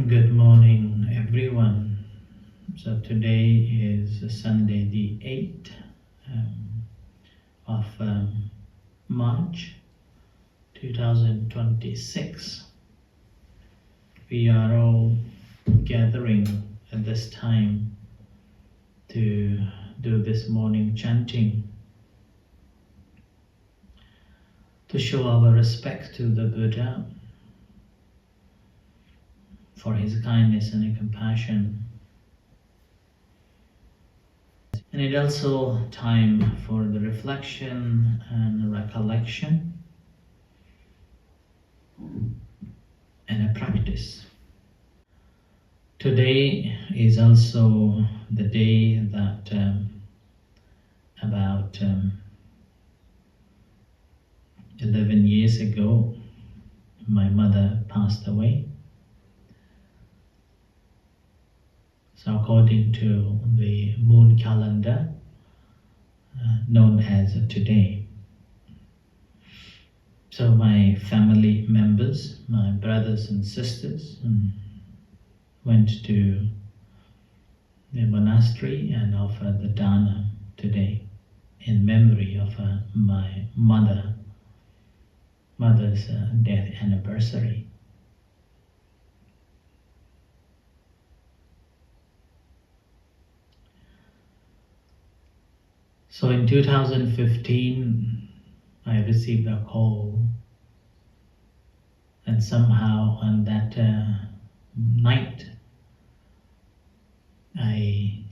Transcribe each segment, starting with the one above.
Good morning, everyone. So today is Sunday, the 8th of March 2026. We are all gathering at this time to do this morning chanting to show our respect to the Buddha for his kindness and compassion. And it's also time for the reflection and recollection and a practice. Today is also the day that about 11 years ago my mother passed away. So according to the moon calendar, known as today. So my family members, my brothers and sisters, went to the monastery and offered the dana today in memory of my mother's death anniversary. So in 2015, I received a call, and somehow on that night, I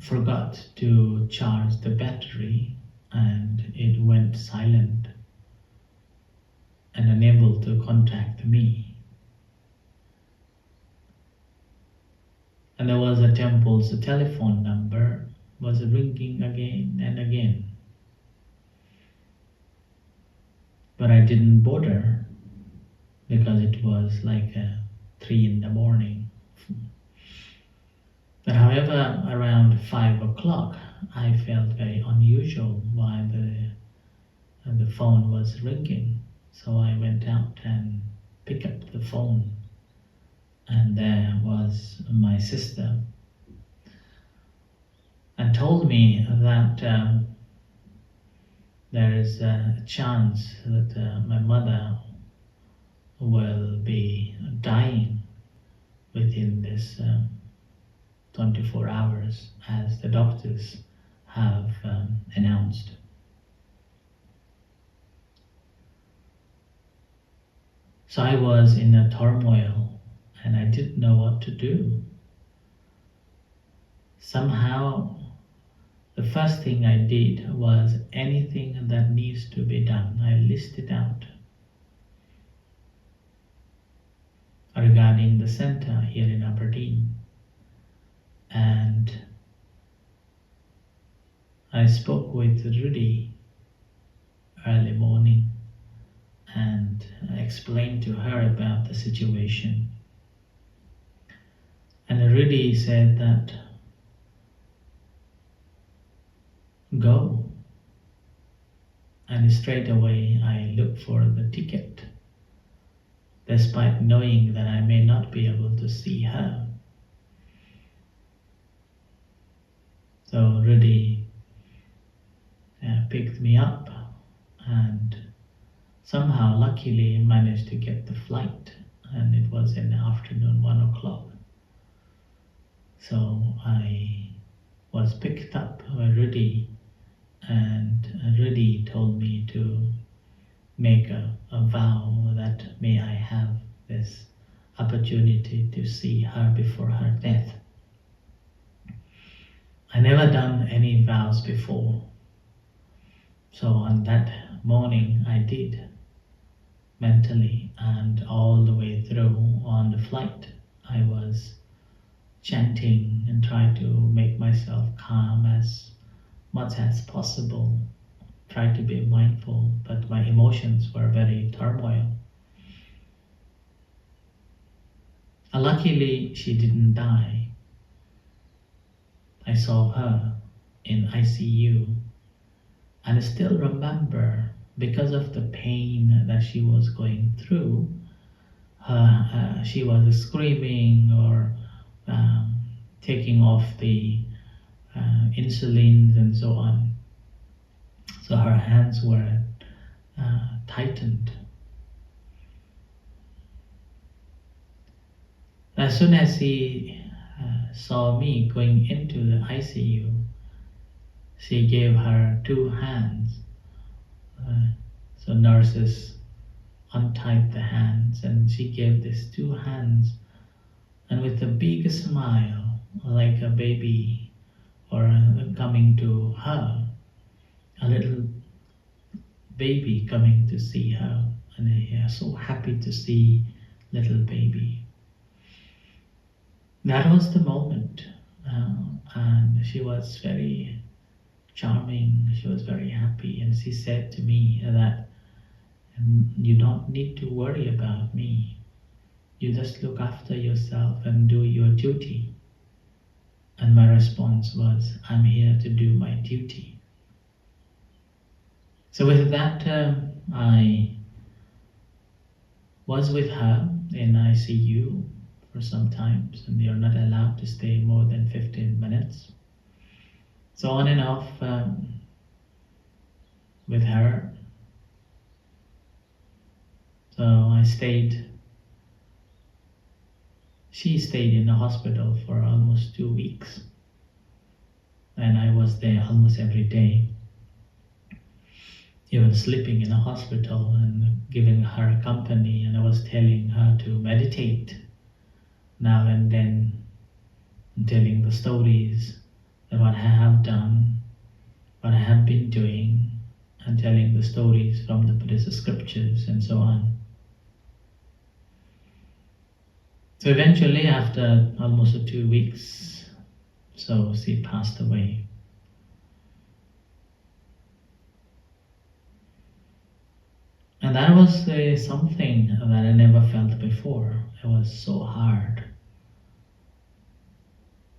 forgot to charge the battery and it went silent and unable to contact me. And there was a temple's telephone number was ringing again and again. But I didn't bother because it was like 3 in the morning. But however, around 5 o'clock, I felt very unusual why the phone was ringing. So I went out and picked up the phone. And there was my sister and told me that there is a chance that my mother will be dying within this 24 hours as the doctors have announced. So I was in a turmoil and I didn't know what to do. Somehow, the first thing I did was anything that needs to be done. I listed out regarding the center here in Aberdeen. And I spoke with Rudy early morning and I explained to her about the situation. And Rudy said that, go. And straight away I looked for the ticket, despite knowing that I may not be able to see her. So Rudy picked me up and somehow luckily managed to get the flight, and it was in the afternoon, 1 o'clock. So I was picked up by Rudy, and Rudy told me to make a vow that may I have this opportunity to see her before her death. I never done any vows before. So on that morning I did mentally, and all the way through on the flight I was chanting and trying to make myself calm as much as possible, try to be mindful, but my emotions were very turmoil. And luckily she didn't die. I saw her in ICU and I still remember because of the pain that she was going through, she was screaming or um, taking off the insulin and so on. So her hands were tightened. As soon as he saw me going into the ICU, she gave her two hands. So nurses untied the hands and she gave these two hands, and with a big smile, like a baby or coming to her, a little baby coming to see her, and they are so happy to see little baby. That was the moment, and she was very charming. She was very happy, and she said to me that you don't need to worry about me. You just look after yourself and do your duty. And my response was, I'm here to do my duty. So with that, I was with her in ICU for some times, and you're not allowed to stay more than 15 minutes. So on and off with her. So I stayed. She stayed in the hospital for almost 2 weeks, and I was there almost every day, even sleeping in a hospital and giving her company, and I was telling her to meditate now and then, and telling the stories of what I have done, what I have been doing, and telling the stories from the Buddhist scriptures and so on. So eventually, after almost 2 weeks, so she passed away. And that was something that I never felt before. It was so hard.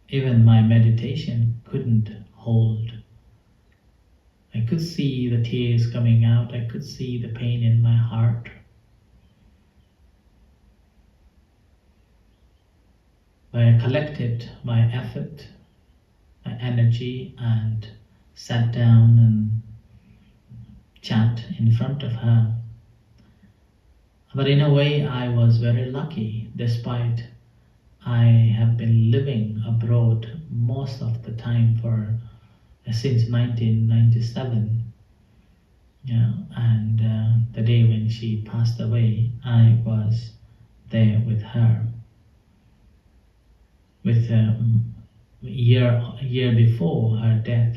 Even my meditation couldn't hold. I could see the tears coming out. I could see the pain in my heart. But I collected my effort, my energy, and sat down and chant in front of her. But in a way, I was very lucky, despite I have been living abroad most of the time since 1997. Yeah, and the day when she passed away, I was there with her. With a year before her death,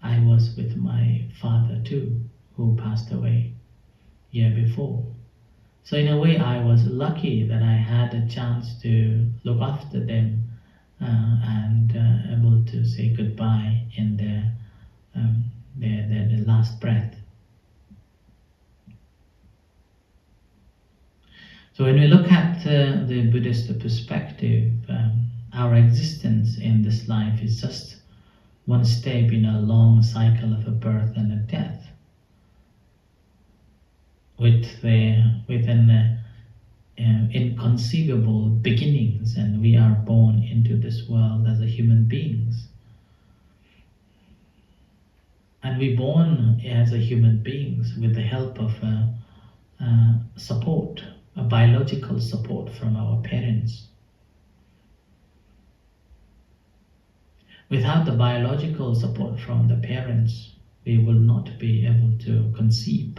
I was with my father too, who passed away year before. So in a way, I was lucky that I had a chance to look after them and able to say goodbye in their last breath. So when we look at the Buddhist perspective, our existence in this life is just one step in a long cycle of a birth and a death, with an inconceivable beginnings, and we are born into this world as a human beings. And we born as a human beings with the help of support, a biological support from our parents. Without the biological support from the parents, we will not be able to conceive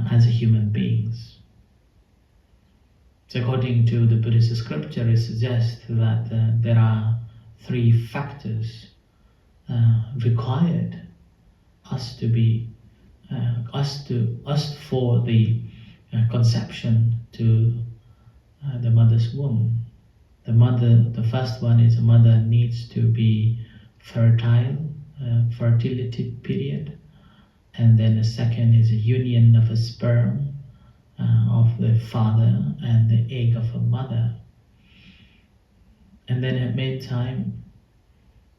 as a human beings. So according to the Buddhist scripture, it suggests that there are 3 factors required us for the conception to the mother's womb. The first one is a mother needs to be fertile, fertility period, and then the second is a union of a sperm of the father and the egg of a mother. And then at meantime,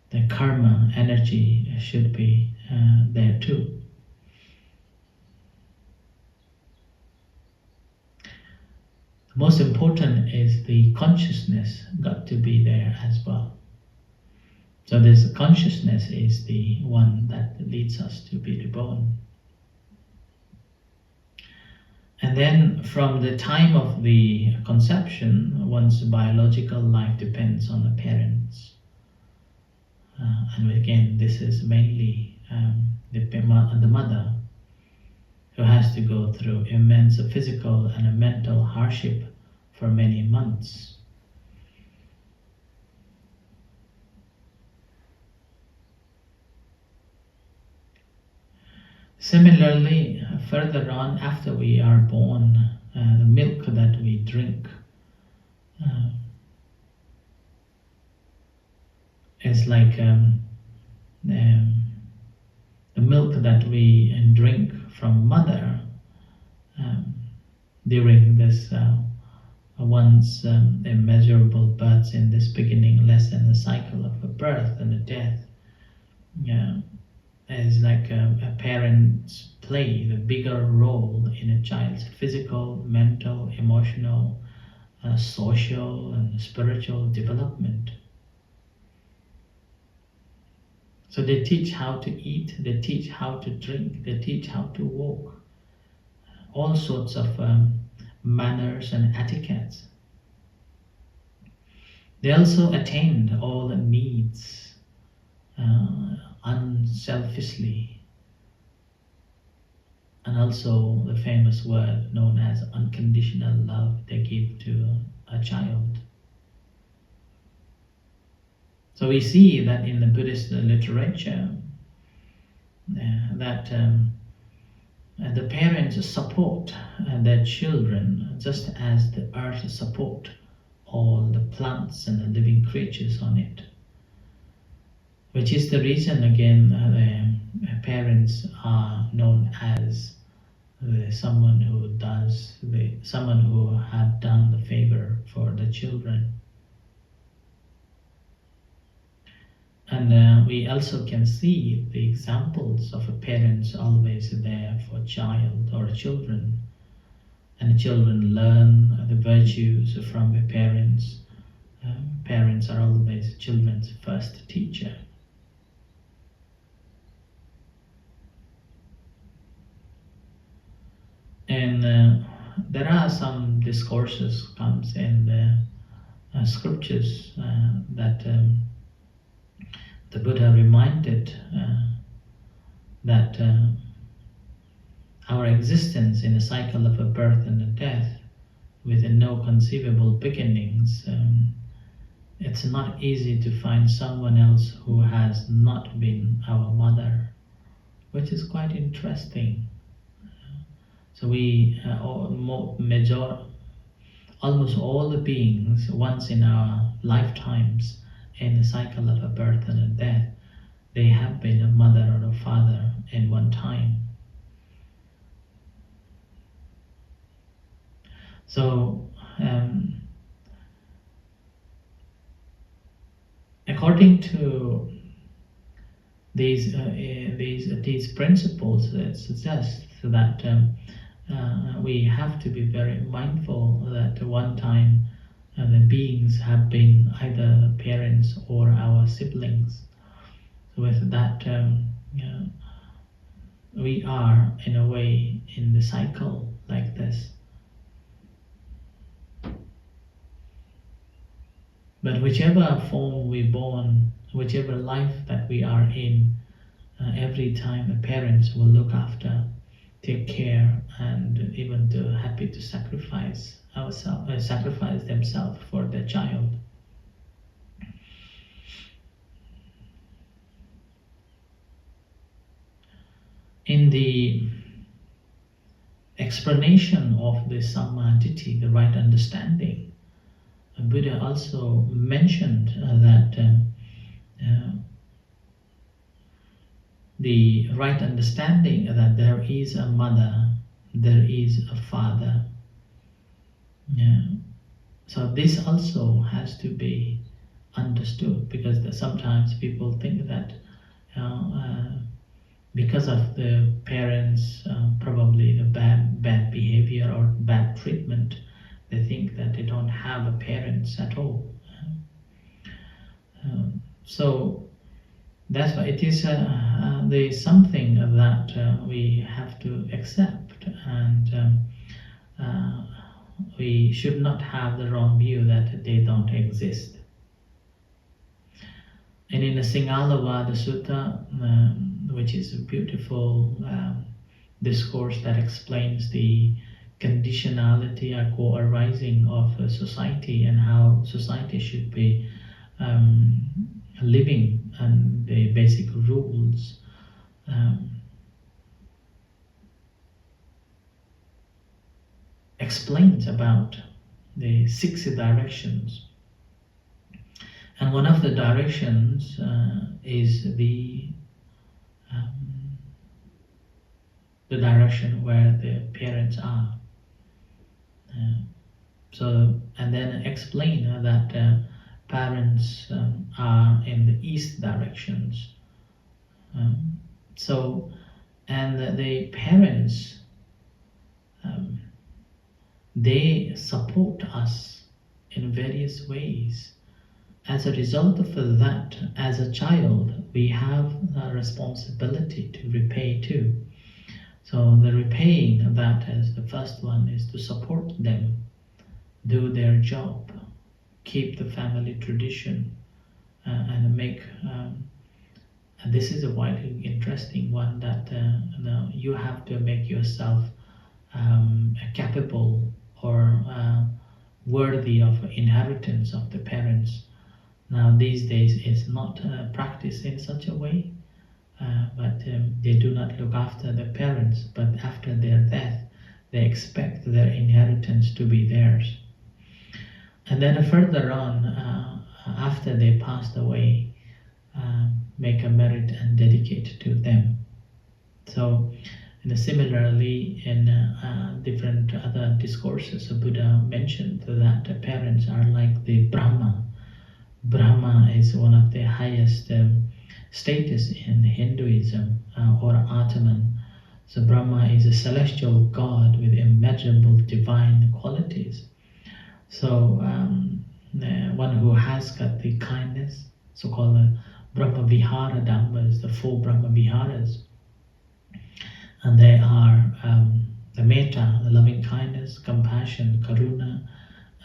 the karma energy should be there too. Most important is the consciousness got to be there as well. So this consciousness is the one that leads us to be reborn. And then from the time of the conception, one's biological life depends on the parents. And again, this is mainly the mother who has to go through immense physical and a mental hardship for many months. Similarly, further on, after we are born, the milk that we drink is like the milk that we drink from mother during this once immeasurable births in this beginning lesson, the cycle of a birth and a death. Is like a parent's play the bigger role in a child's physical, mental, emotional, social and spiritual development. So they teach how to eat, they teach how to drink, they teach how to walk, all sorts of manners and etiquettes. They also attend all the needs unselfishly, and also the famous word known as unconditional love they give to a child. So we see that in the Buddhist literature that the parents support their children just as the earth support all the plants and the living creatures on it. Which is the reason, again, the parents are known as someone who have done the favor for the children. And we also can see the examples of parents always there for child or children, and the children learn the virtues from the parents. Parents are always children's first teacher. And there are some discourses comes in the scriptures that the Buddha reminded that our existence in a cycle of a birth and a death with no conceivable beginnings, it's not easy to find someone else who has not been our mother, which is quite interesting. So we almost all the beings once in our lifetimes in the cycle of a birth and a death, they have been a mother or a father in one time. So according to these principles, it suggests that we have to be very mindful that one time the beings have been either parents or our siblings. So with that, we are in a way in the cycle like this. But whichever form we're born, whichever life that we are in, every time the parents will look after, take care, and even happy to sacrifice themselves for their child. In the explanation of the Sammaditthi, the right understanding, Buddha also mentioned that the right understanding that there is a mother, there is a father. So this also has to be understood, because sometimes people think that because of the parents, probably the bad behavior or bad treatment, They think that they don't have a parents at all. So that's why it is there is something that we have to accept, and we should not have the wrong view that they don't exist. And in the Singalavada Sutta, which is a beautiful discourse that explains the conditionality or co-arising of a society and how society should be living, and the basic rules, explains about the 60 directions. And one of the directions is the direction where the parents are. So, and then explain that parents are in the east directions. So, and the parents, they support us in various ways. As a result of that, as a child, we have a responsibility to repay too. So the repaying of that, as the first one, is to support them, do their job, keep the family tradition, and make. And this is a widely interesting one, that you have to make yourself capable or worthy of inheritance of the parents. Now these days it's not practiced in such a way, but they do not look after the parents, but after their death they expect their inheritance to be theirs. And then further on, after they passed away, make a merit and dedicate to them. So, and similarly, in different other discourses, Buddha mentioned that the parents are like the Brahma. Brahma is one of the highest status in Hinduism, or Atman. So Brahma is a celestial god with immeasurable divine qualities. So one who has got the kindness, so-called Brahma Vihara Dhammas, the 4 Brahma Viharas, and they are the metta, the loving kindness, compassion, karuna,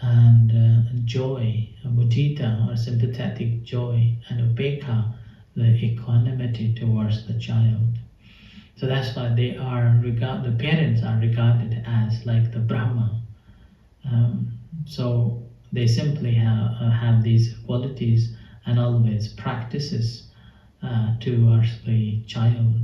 and joy, mudita, or sympathetic joy, and upekha, the equanimity towards the child. So that's why they are the parents are regarded as like the Brahma. So they simply have these qualities and always practices towards the child.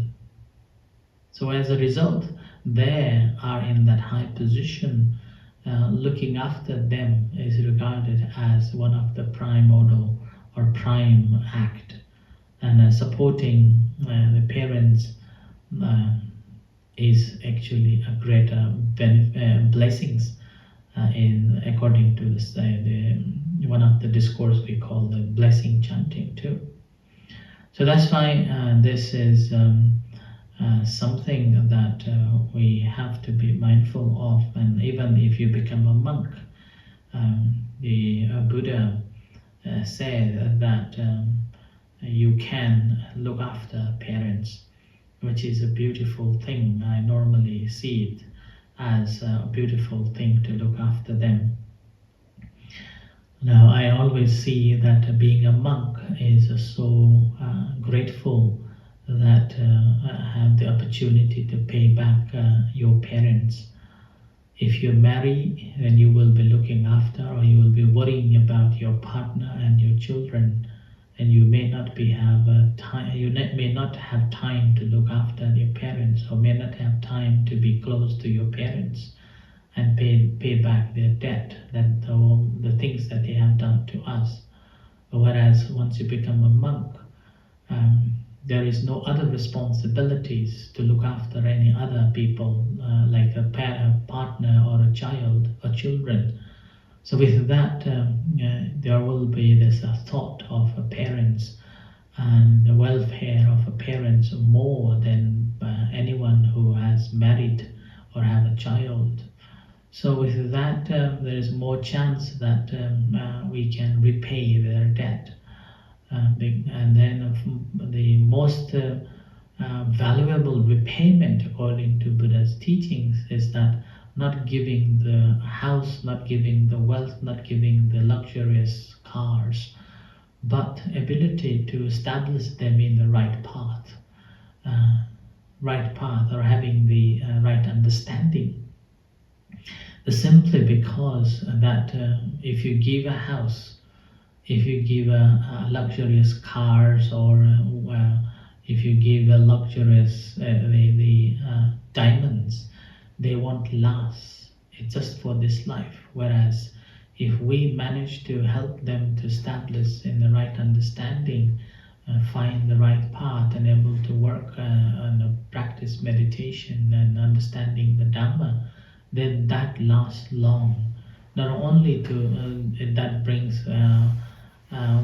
So as a result, they are in that high position. Looking after them is regarded as one of the primordial or prime act, and supporting the parents is actually a greater blessings in according to the one of the discourse we call the blessing chanting too. So that's why this is something that we have to be mindful of. And even if you become a monk, the Buddha said that you can look after parents, which is a beautiful thing. I normally see it as a beautiful thing to look after them. Now, I always see that being a monk is so grateful that have the opportunity to pay back your parents. If you marry, then you will be looking after, or you will be worrying about your partner and your children, and you may not have time. You may not have time to look after your parents, or may not have time to be close to your parents and pay back their debt, that the things that they have done to us. Whereas once you become a monk, there is no other responsibilities to look after any other people, like a partner or a child or children. So with that, there will be this thought of parents and the welfare of parents more than anyone who has married or have a child. So with that, there is more chance that we can repay their debt. And then the most valuable repayment according to Buddha's teachings is that not giving the house, not giving the wealth, not giving the luxurious cars, but ability to establish them in the uh, right path, or having the right understanding. Simply because that if you give a house, if you give a luxurious cars, or if you give a luxurious the diamonds, they won't last. It's just for this life. Whereas if we manage to help them to establish in the right understanding, find the right path, and able to work and practice meditation and understanding the Dhamma, then that lasts long. Not only to that brings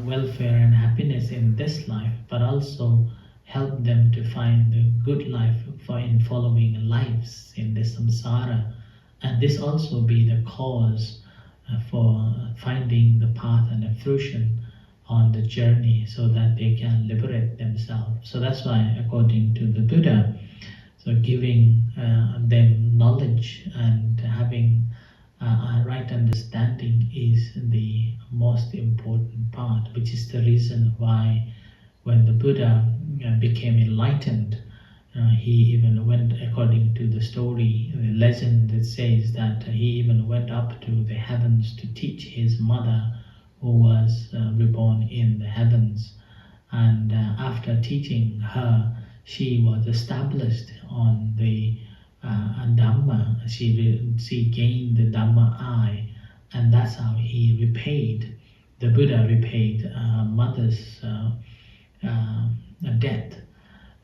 welfare and happiness in this life, but also help them to find the good life for in following lives in the samsara, and this also be the cause for finding the path and the fruition on the journey, so that they can liberate themselves. So that's why, according to the Buddha, so giving them knowledge and having a right understanding is the most important part, which is the reason why when the Buddha became enlightened, he even went, according to the story, the legend that says that he even went up to the heavens to teach his mother, who was reborn in the heavens. And after teaching her, she was established on the Dhamma. She gained the Dhamma eye, and that's how he repaid. The Buddha repaid mother's debt.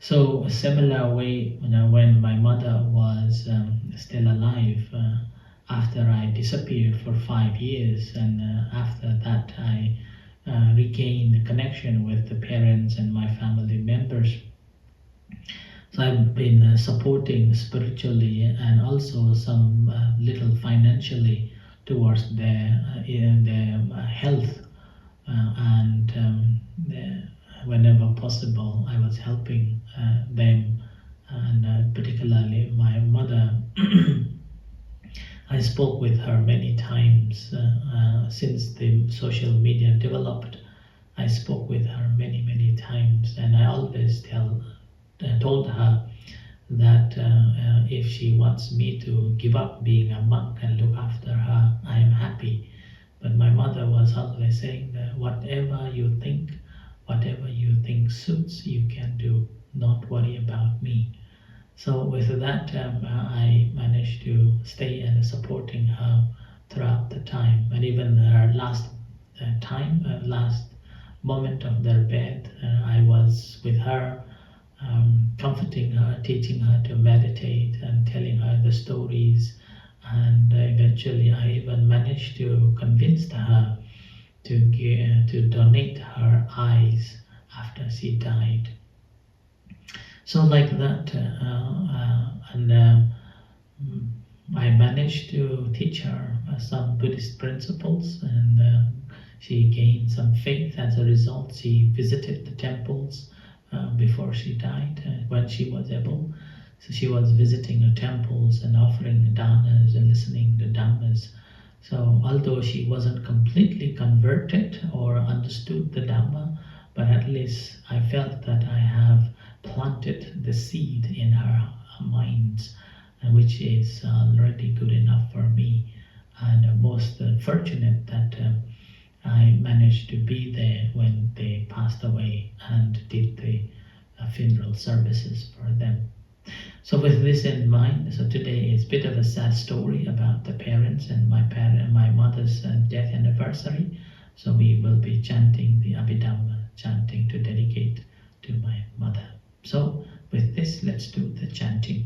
So a similar way, when my mother was still alive, after I disappeared for 5 years, and after that I regained the connection with the parents and my family members. So I've been supporting spiritually and also some little financially towards their health, and whenever possible I was helping them, and particularly my mother. I spoke with her many times since the social media developed. I spoke with her many times, and I always told her that if she wants me to give up being a monk and look after her, I am happy. But my mother was always saying that whatever you think suits, you can do. Don't worry about me. So with that, I managed to stay and supporting her throughout the time, and even her last last moment of their bed, I was with her, comforting her, teaching her to meditate, and telling her the stories. And eventually, I even managed to convince her to donate her eyes after she died. So like that, and I managed to teach her some Buddhist principles, and she gained some faith. As a result, she visited the temples before she died, when she was able. So she was visiting the temples and offering danas and listening to dhammas. So although she wasn't completely converted or understood the Dhamma, but at least I felt that I have planted the seed in her mind, which is already good enough for me. And most fortunate that I managed to be there when they passed away and did the funeral services for them. So with this in mind, so today is a bit of a sad story about the parents and my mother's death anniversary. So we will be chanting the Abhidhamma, chanting to dedicate to my mother. So